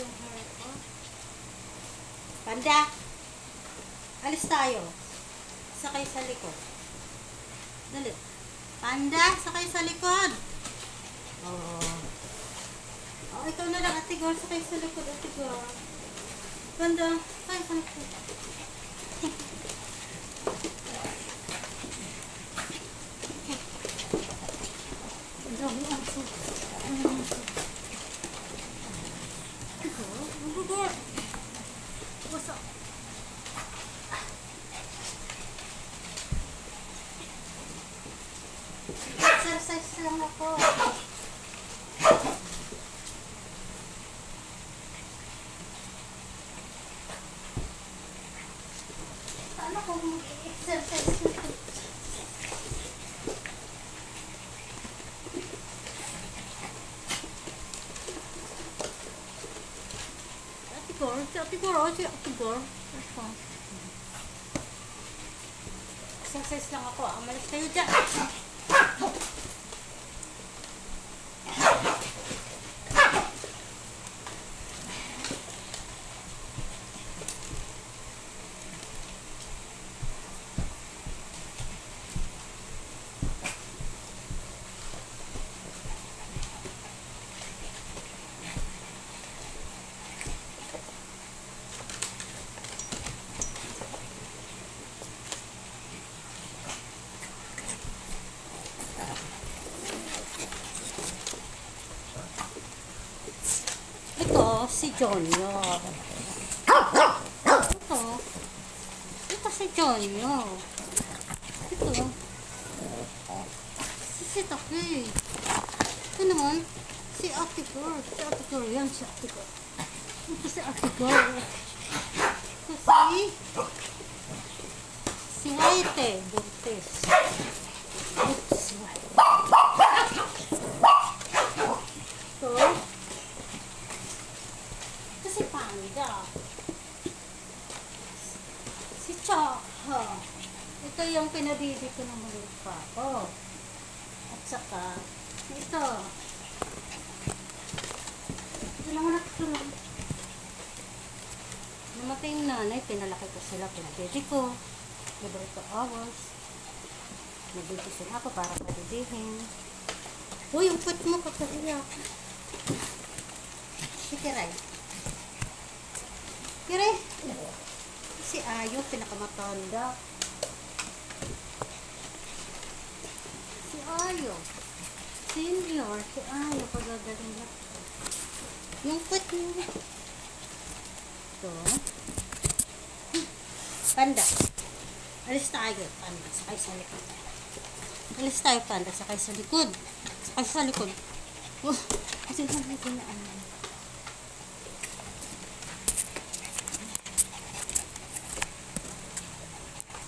yung hair ko. Panda! Alis tayo. Sakay sa likod. Dali. Panda, sakay sa likod. Oo. Oh, ikaw na lang, Ate Gor. Sakay sa likod, Ate Gor. Panda, sakay sa likod. Ang dami aso. Ito, Ate Gor. What's up? Exercise lang ako. Paano kung mag-exercise na? Ate Gor. Exercise lang ako. Amalis kayo dyan. Ito, si Jonyo. Ito si Jonyo. Ito. Si Taki. Ito naman, si Ate Gor. Si Ate Gor yan, si Ate Gor. Ito si Ate Gor. Ito si White, buntis. Ito si White. Si Panda. Si Chaka. Ito yung pinabili ko ng maliit pa ako. At saka, ito. Ito lang anak ko lang. Namatay yung nanay, pinalaki ko sila, pinabili ko. Libre ko hours. Nabitisin ako para padidihin. Uy, yung put mo, kakaiyak. Sige, Ray. Kire, si Ayo, pinakamatanda. Si Ayo. Senior, si Ayo, pagagaling na. Yung put mo. Ito. Panda. Alis tayo, Panda. Sakay sa likod. Alis tayo, Panda. Sakay sa likod. Sakay sa likod. Oh, kasi sabi ko na ano.